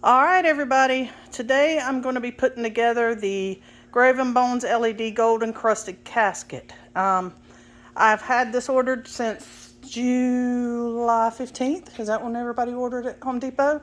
All right, everybody. Today I'm going to be putting together the Graven Bones LED gold encrusted casket. I've had this ordered since July 15th. Is that when everybody ordered at Home Depot?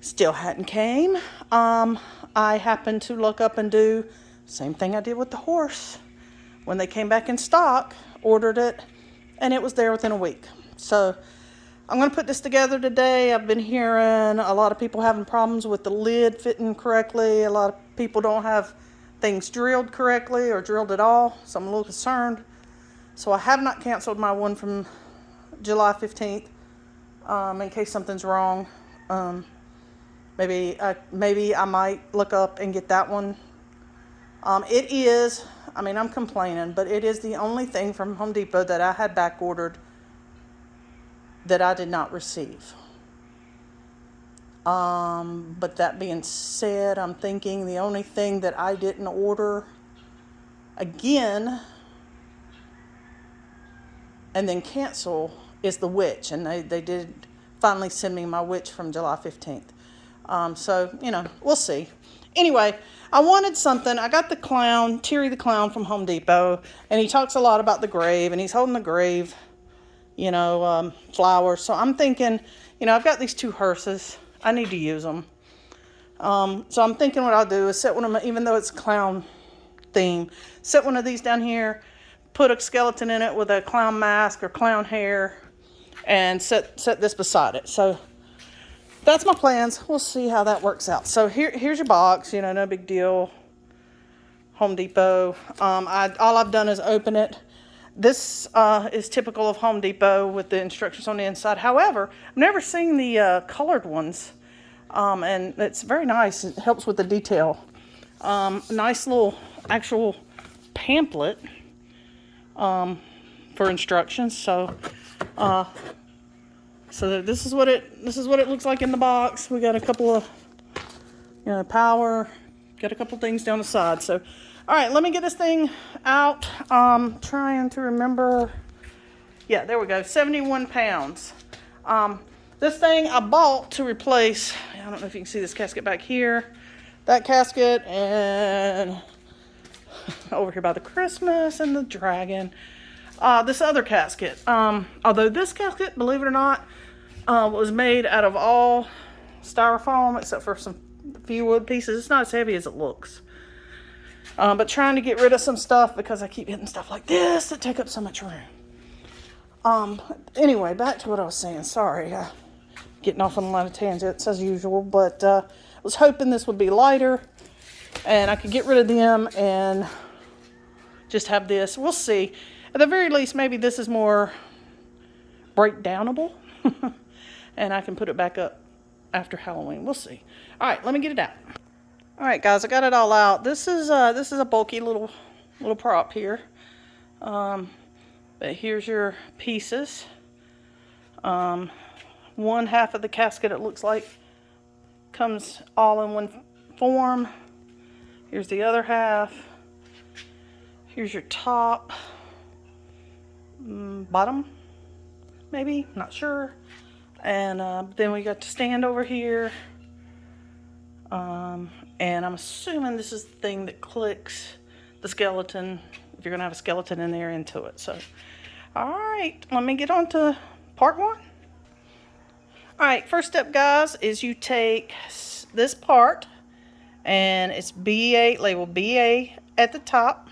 Still hadn't came. I happened to look up and do the same thing I did with the horse. When they came back in stock, ordered it, and it was there within a week. So I'm going to put this together today. I've been hearing a lot of people having problems with the lid fitting correctly. A lot of people don't have things drilled correctly or drilled at all, so I'm a little concerned. So I have not canceled my one from July 15th in case something's wrong. Maybe I might look up and get that one. It is, I'm complaining, but it is the only thing from Home Depot that I had back ordered that I did not receive. But that being said, I'm thinking the only thing that I didn't order again and then cancel is the witch. And they did finally send me my witch from July 15th. So, we'll see. Anyway, I wanted something. I got the clown, Terry the Clown from Home Depot, and he talks a lot about the grave, and he's holding the grave, flowers. So I'm thinking, I've got these two hearses. I need to use them. So I'm thinking what I'll do is set one of them, even though it's a clown theme, set one of these down here, put a skeleton in it with a clown mask or clown hair, and set this beside it. So that's my plans. We'll see how that works out. So here's your box. No big deal. Home Depot. All I've done is open it. This is typical of Home Depot with the instructions on the inside. However, I've never seen the colored ones, and it's very nice. It helps with the detail. Nice little actual pamphlet for instructions. So this is what it looks like in the box. We got a couple of power. Got a couple things down the side. So. All right, let me get this thing out. Trying to remember. Yeah, there we go. 71 pounds. This thing I bought to replace, I don't know if you can see this casket back here. That casket and over here by the Christmas and the dragon. This other casket. Although this casket, believe it or not, was made out of all styrofoam except for some few wood pieces. It's not as heavy as it looks. But trying to get rid of some stuff because I keep hitting stuff like this that take up so much room. Anyway, back to what I was saying. Sorry, getting off on a lot of tangents as usual, but I was hoping this would be lighter and I could get rid of them and just have this. We'll see. At the very least, maybe this is more breakdownable and I can put it back up after Halloween. We'll see. All right, let me get it out. All right, guys, I got it all out. This is a bulky little prop here. But here's your pieces. One half of the casket, it looks like, comes all in one form. Here's the other half. Here's your top, bottom, maybe, not sure. And then we got the stand over here. And I'm assuming this is the thing that clicks the skeleton, if you're going to have a skeleton in there, into it. So, all right, let me get on to part one. All right, first step, guys, is you take this part, and it's BA, labeled BA at the top,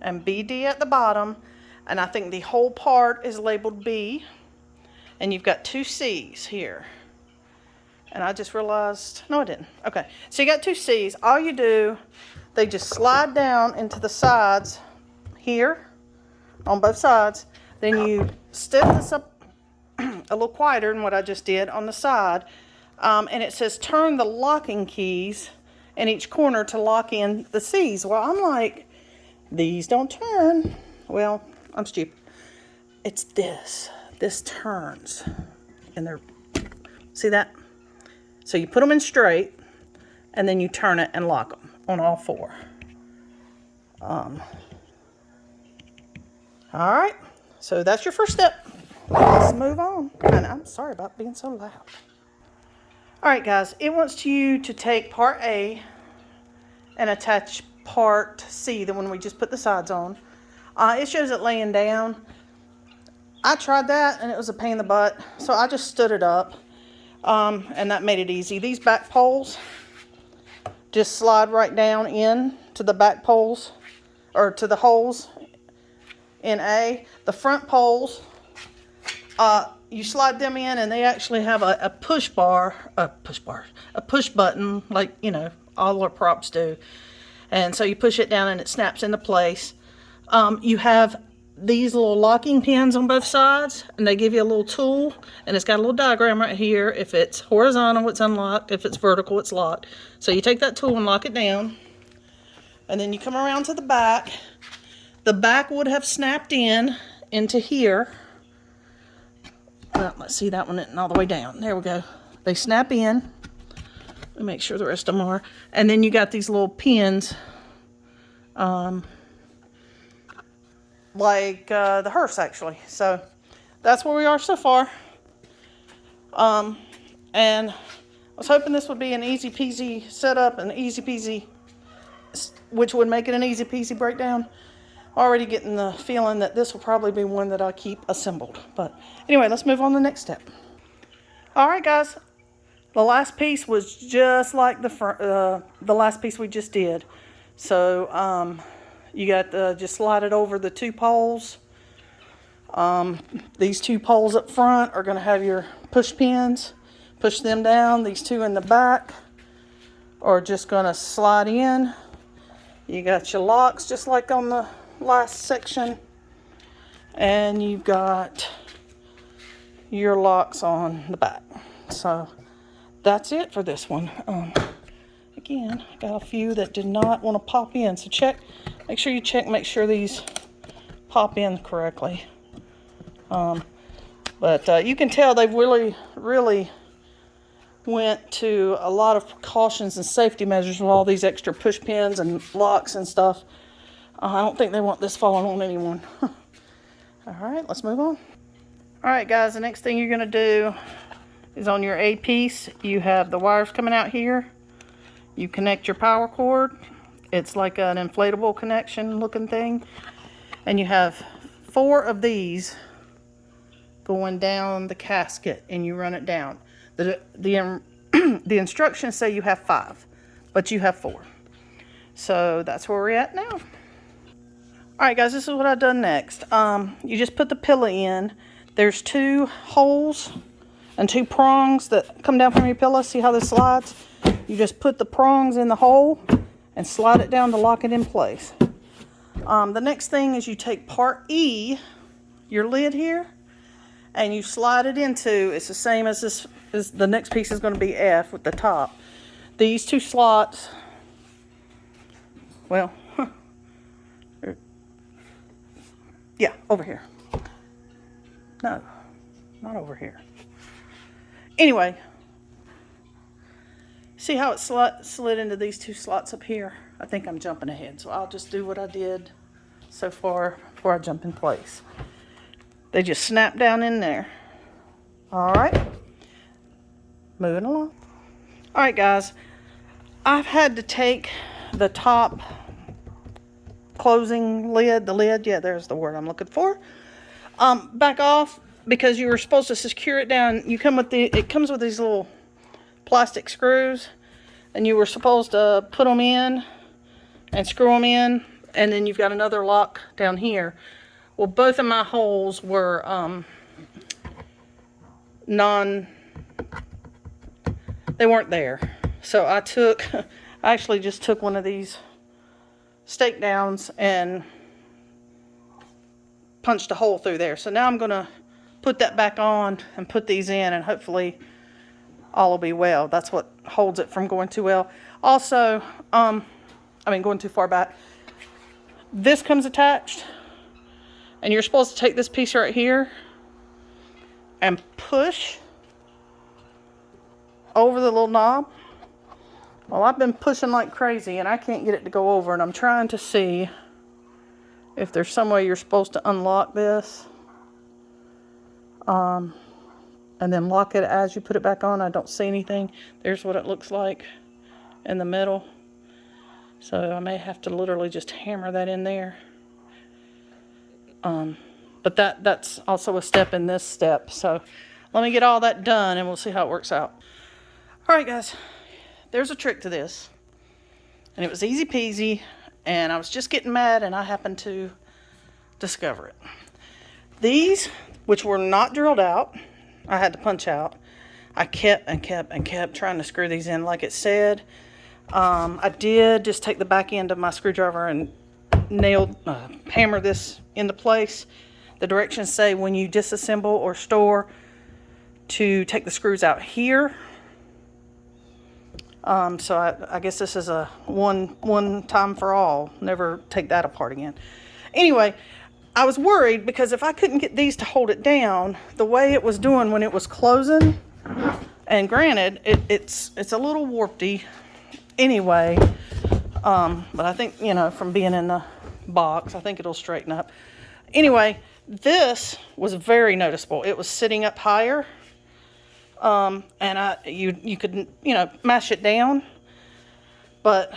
and BD at the bottom, and I think the whole part is labeled B, and you've got two C's here. And I just realized, no I didn't. Okay, so you got two C's. All you do, they just slide down into the sides here, on both sides. Then you step this up a little quieter than what I just did on the side. And it says turn the locking keys in each corner to lock in the C's. Well, I'm like, these don't turn. Well, I'm stupid. It's this. This turns. And they're, see that? So you put them in straight, and then you turn it and lock them on all four. All right, so that's your first step. Let's move on. And I'm sorry about being so loud. Alright guys, it wants you to take part A and attach part C, the one we just put the sides on. It shows it laying down. I tried that and it was a pain in the butt, so I just stood it up, and that made it easy. These back poles just slide right down in to the back poles, or to the holes in A. The front poles, you slide them in and they actually have a push button, like, you know, all our props do. And so you push it down and it snaps into place. You have these little locking pins on both sides, and they give you a little tool, and it's got a little diagram right here. If it's horizontal, it's unlocked. If it's vertical, it's locked. So you take that tool and lock it down, and then you come around to the back. The back would have snapped into here. Well, let's see, that one isn't all the way down. There we go. They snap in. Let me make sure the rest of them are. And then you got these little pins, like the hearse actually. So that's where we are so far. And I was hoping this would be an easy peasy setup, and easy peasy, which would make it an easy peasy breakdown. Already getting the feeling that this will probably be one that I keep assembled. But anyway, let's move on to the next step. Alright guys, the last piece was just like the last piece we just did. So you got just slide it over the two poles. These two poles up front are going to have your push pins. Push them down. These two in the back are just going to slide in. You got your locks just like on the last section, and you've got your locks on the back. So that's it for this one. Again, I got a few that did not want to pop in, so make sure you check, make sure these pop in correctly. But you can tell they've really went to a lot of precautions and safety measures with all these extra push pins and locks and stuff. I don't think they want this falling on anyone. Alright, let's move on. Alright guys, the next thing you're going to do is on your A piece, you have the wires coming out here. You connect your power cord. It's like an inflatable connection looking thing. And you have 4 of these going down the casket, and you run it down. The instructions say you have 5, but you have 4. So that's where we're at now. Alright guys, this is what I've done next. You just put the pillow in. There's 2 holes and 2 prongs that come down from your pillow. See how this slides? You just put the prongs in the hole and slide it down to lock it in place. The next thing is you take part E, your lid here, and you slide it into, it's the same as this, the next piece is going to be F with the top. These 2 slots, well, yeah, over here. No, not over here. Anyway, see how it slid into these 2 slots up here? I think I'm jumping ahead, so I'll just do what I did so far before I jump in place. They just snap down in there. Alright, moving along. Alright guys, I've had to take the top closing lid, yeah, there's the word I'm looking for, back off, because you were supposed to secure it down. It comes with these little plastic screws, and you were supposed to put them in and screw them in, and then you've got another lock down here. Well, both of my holes were they weren't there. So I actually just took one of these stake downs and punched a hole through there. So now I'm going to put that back on and put these in, and hopefully all will be well. That's what holds it from going too well. Also, going too far back. This comes attached, and you're supposed to take this piece right here and push over the little knob. Well, I've been pushing like crazy and I can't get it to go over, and I'm trying to see if there's some way you're supposed to unlock this. and then lock it as you put it back on. I don't see anything. There's what it looks like in the middle. So I may have to literally just hammer that in there. But that's also a step in this step. So let me get all that done and we'll see how it works out. All right, guys, there's a trick to this. And it was easy peasy, and I was just getting mad and I happened to discover it. These, which were not drilled out, I had to punch out. I kept trying to screw these in like it said. I did just take the back end of my screwdriver and hammer this into place. The directions say when you disassemble or store to take the screws out here. So I guess this is a one time for all. Never take that apart again. Anyway, I was worried because if I couldn't get these to hold it down the way it was doing when it was closing, and granted, it's a little warpy anyway, but I think, you know, from being in the box, I think it'll straighten up. Anyway, this was very noticeable. It was sitting up higher, and you could, you know, mash it down, but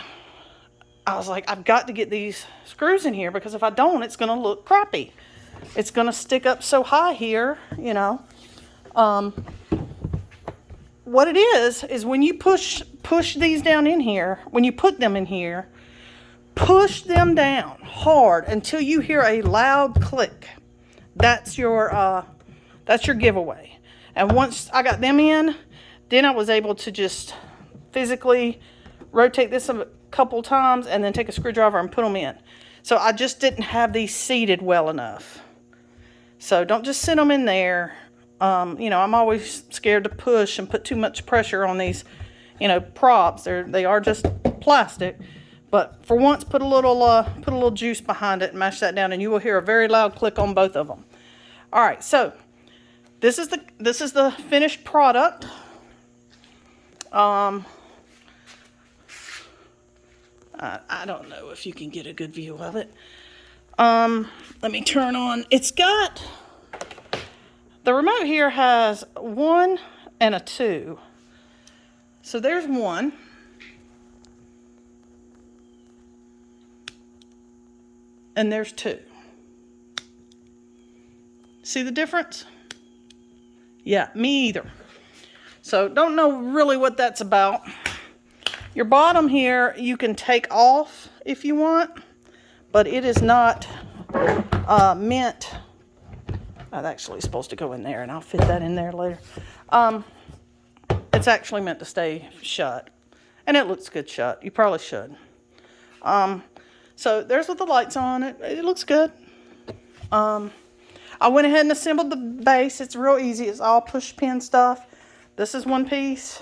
I was like, I've got to get these screws in here because if I don't, it's going to look crappy. It's going to stick up so high here, you know. What it is when you push these down in here, when you put them in here, push them down hard until you hear a loud click. That's your giveaway. And once I got them in, then I was able to just physically rotate this a couple times and then take a screwdriver and put them in. So I just didn't have these seated well enough. So don't just sit them in there. You know, I'm always scared to push and put too much pressure on these, you know, props. They are just plastic. But for once, put a little juice behind it and mash that down, and you will hear a very loud click on both of them. All right, so this is the finished product. I don't know if you can get a good view of it. Let me turn on. It's got, the remote here has 1 and a 2. So there's 1. And there's 2. See the difference? Yeah, me either. So don't know really what that's about. Your bottom here you can take off if you want, but it is not meant. That's actually supposed to go in there, and I'll fit that in there later. It's actually meant to stay shut, and it looks good shut. You probably should. So there's with the lights on. It looks good. I went ahead and assembled the base. It's real easy. It's all push pin stuff. This is one piece.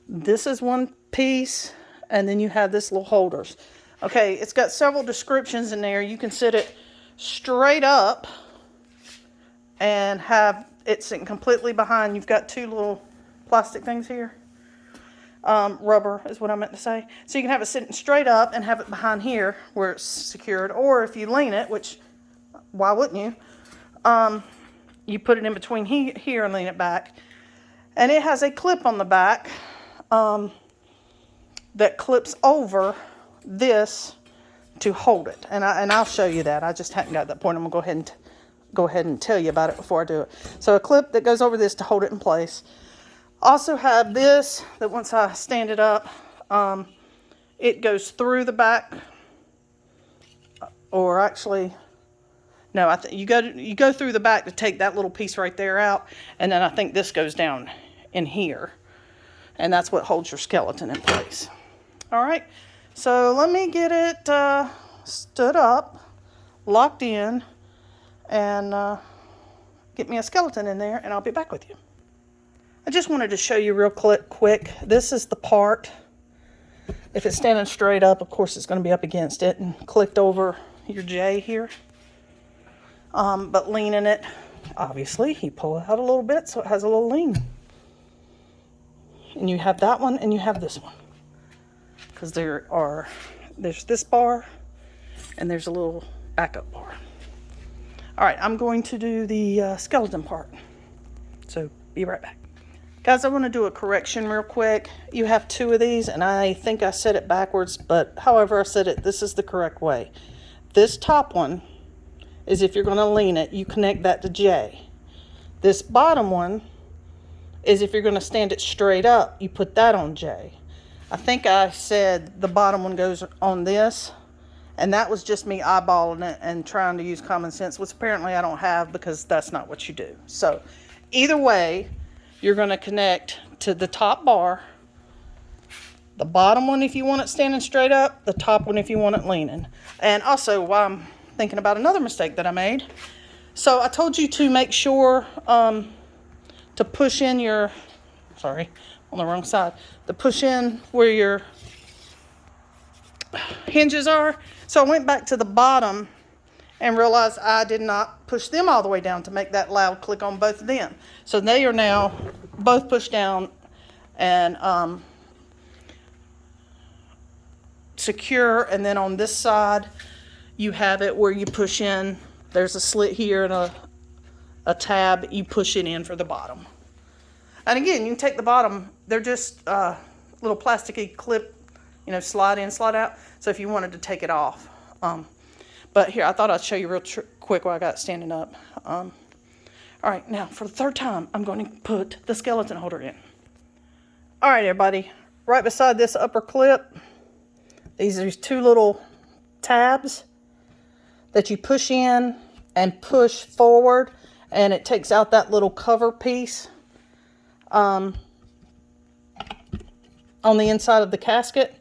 This is one piece. And then you have this little holders. Okay, it's got several descriptions in there. You can sit it straight up and have it sitting completely behind. You've got 2 little plastic things here. Rubber is what I meant to say. So you can have it sitting straight up and have it behind here where it's secured. Or if you lean it, which, why wouldn't you? You put it in between here and lean it back. And it has a clip on the back that clips over this to hold it. And I'll show you that. I just hadn't got to that point. I'm going to go ahead and tell you about it before I do it. So a clip that goes over this to hold it in place. Also have this that once I stand it up, it goes through the back, or actually, no, you go through the back to take that little piece right there out, and then I think this goes down in here, and that's what holds your skeleton in place. All right, so let me get it stood up, locked in, and get me a skeleton in there, and I'll be back with you. I just wanted to show you real quick. This is the part. If it's standing straight up, of course it's going to be up against it and clicked over your J here. But leaning it, obviously, you pull it out a little bit so it has a little lean. And you have that one and you have this one. Because there's this bar and there's a little backup bar. All right, I'm going to do the skeleton part. So be right back. Guys, I want to do a correction real quick. You have 2 of these, and I think I said it backwards, but however I said it, this is the correct way. This top one is if you're going to lean it, you connect that to J. This bottom one is if you're going to stand it straight up, you put that on J. I think I said the bottom one goes on this, and that was just me eyeballing it and trying to use common sense, which apparently I don't have because that's not what you do. So either way, you're going to connect to the top bar, the bottom one if you want it standing straight up, the top one if you want it leaning. And also, while I'm thinking about another mistake that I made, so I told you to make sure to push in your, sorry, on the wrong side, to push in where your hinges are. So I went back to the bottom and realized I did not push them all the way down to make that loud click on both of them. So they are now both pushed down and secure. And then on this side, you have it where you push in. There's a slit here and a tab. You push it in for the bottom. And again, you can take the bottom. They're just little plasticky clip, slide in, slide out. So if you wanted to take it off. But here, I thought I'd show you real quick while I got it standing up. All right, now for the 3rd time, I'm going to put the skeleton holder in. All right, everybody. Right beside this upper clip, these are 2 little tabs that you push in and push forward, and it takes out that little cover piece on the inside of the casket.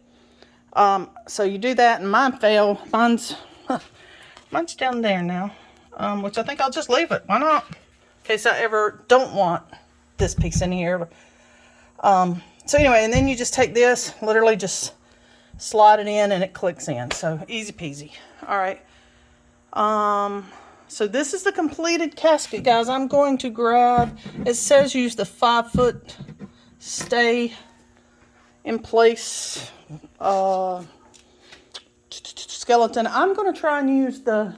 So you do that, and mine fell. Mine's down there now, which I think I'll just leave it. Why not? In case I ever don't want this piece in here. So anyway, and then you just take this, literally just slide it in, and it clicks in. So easy peasy. All right. So this is the completed casket, guys. I'm going to grab, it says use the 5-foot stay in place skeleton. I'm going to try and use the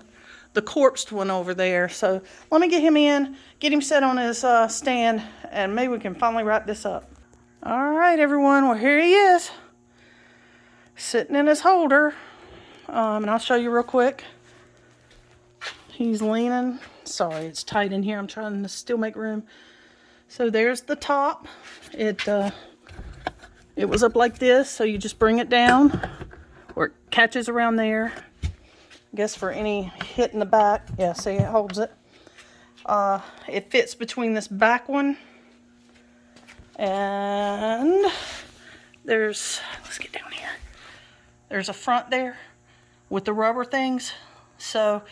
corpsed one over there. So let me get him in, get him set on his stand, and maybe we can finally wrap this up. All right, everyone. Well, here he is, sitting in his holder. And I'll show you real quick. He's leaning. Sorry, it's tight in here. I'm trying to still make room. So there's the top. It was up like this, so you just bring it down where it catches around there. I guess for any hit in the back. Yeah, see, it holds it. It fits between this back one and let's get down here. There's a front there with the rubber things, so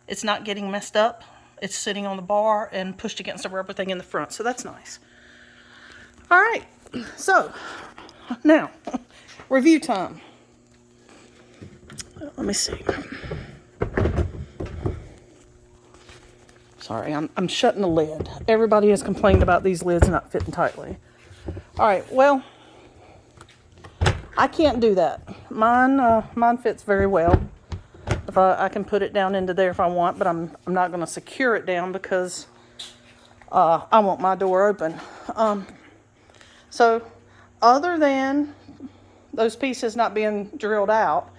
it's not getting messed up. It's sitting on the bar and pushed against the rubber thing in the front, so that's nice. All right, so now review time. Let me see. Sorry, I'm shutting the lid. Everybody has complained about these lids not fitting tightly. All right, well, I can't do that. Mine fits very well. If I can put it down into there if I want, but I'm not going to secure it down because I want my door open. So other than those pieces not being drilled out,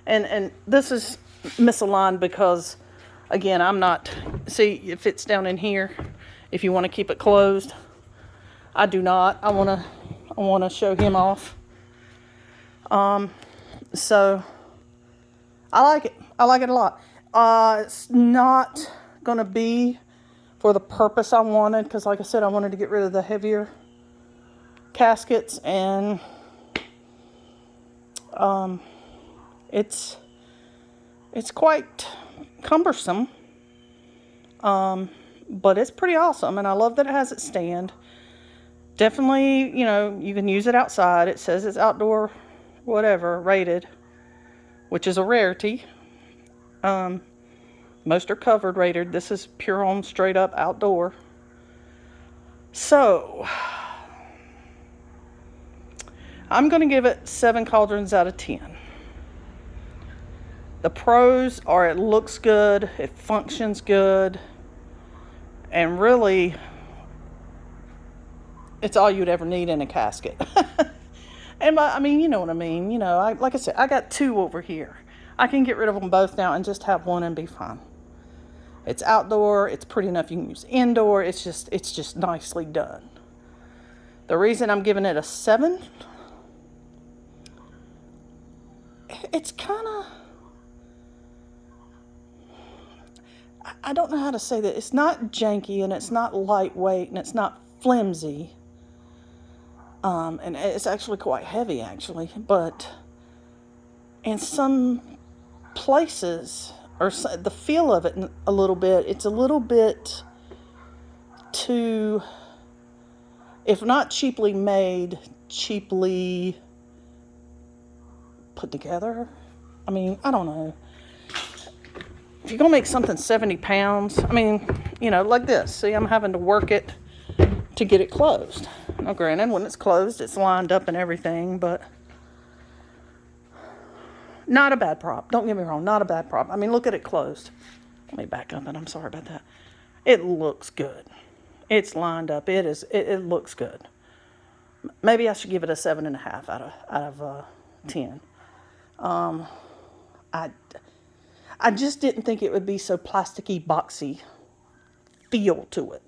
and this is misaligned because, again, see, it fits down in here if you want to keep it closed. I do not. I want to show him off. So I like it. I like it a lot. It's not going to be for the purpose I wanted, because like I said, I wanted to get rid of the heavier caskets, and it's quite cumbersome, but it's pretty awesome, and I love that it has its stand. Definitely, you can use it outside. It says it's outdoor, whatever, rated, which is a rarity. Most are covered rated. This is pure on, straight up outdoor. So I'm going to give it 7 cauldrons out of 10. The pros are it looks good, it functions good, and really, it's all you'd ever need in a casket. And I mean, you know what I mean. You know, like I said, I got 2 over here. I can get rid of them both now and just have one and be fine. It's outdoor. It's pretty enough. You can use indoor. It's just nicely done. The reason I'm giving it a 7, it's kind of, I don't know how to say that. It's not janky and it's not lightweight and it's not flimsy. And it's actually quite heavy, actually. But in some places, or the feel of it a little bit, it's a little bit too, if not cheaply made, cheaply put together. I mean, I don't know. If you're going to make something 70 pounds, I mean, you know, like this. See, I'm having to work it to get it closed. Now, granted, when it's closed, it's lined up and everything, but not a bad prop. Don't get me wrong, not a bad prop. I mean, look at it closed. Let me back up, and I'm sorry about that. It looks good. It's lined up. It looks good. Maybe I should give it a 7.5 out of 10. I just didn't think it would be so plasticky, boxy feel to it.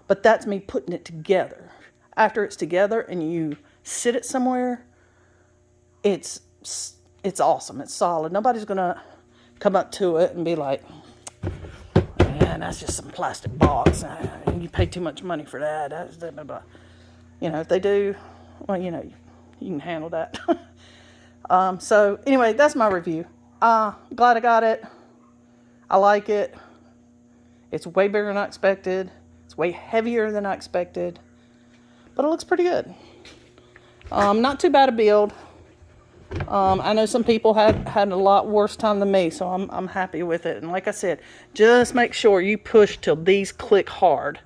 But that's me putting it together. After it's together and you sit it somewhere, it's awesome. It's solid. Nobody's going to come up to it and be like, man, that's just some plastic box. You pay too much money for that. Blah, blah, blah. You know, if they do, well, you know, you can handle that. So anyway, that's my review. Glad I got it. I like it. It's way bigger than I expected. It's way heavier than I expected. But it looks pretty good. Not too bad a build. I know some people had a lot worse time than me, so I'm happy with it. And like I said, just make sure you push till these click hard.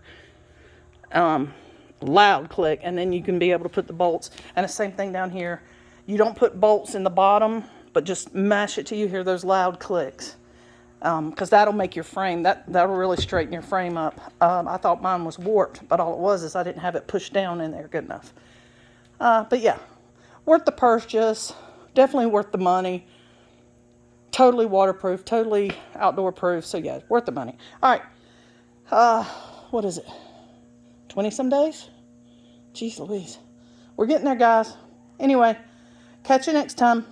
Loud click, and then you can be able to put the bolts. And the same thing down here. You don't put bolts in the bottom, but just mash it till you hear those loud clicks. Because that'll make your frame, that'll really straighten your frame up. I thought mine was warped, but all it was is I didn't have it pushed down in there good enough. But yeah, worth the purchase, definitely worth the money. Totally waterproof, totally outdoor proof, so yeah, worth the money. All right, what is it, 20-some days? Jeez Louise. We're getting there, guys. Anyway, catch you next time.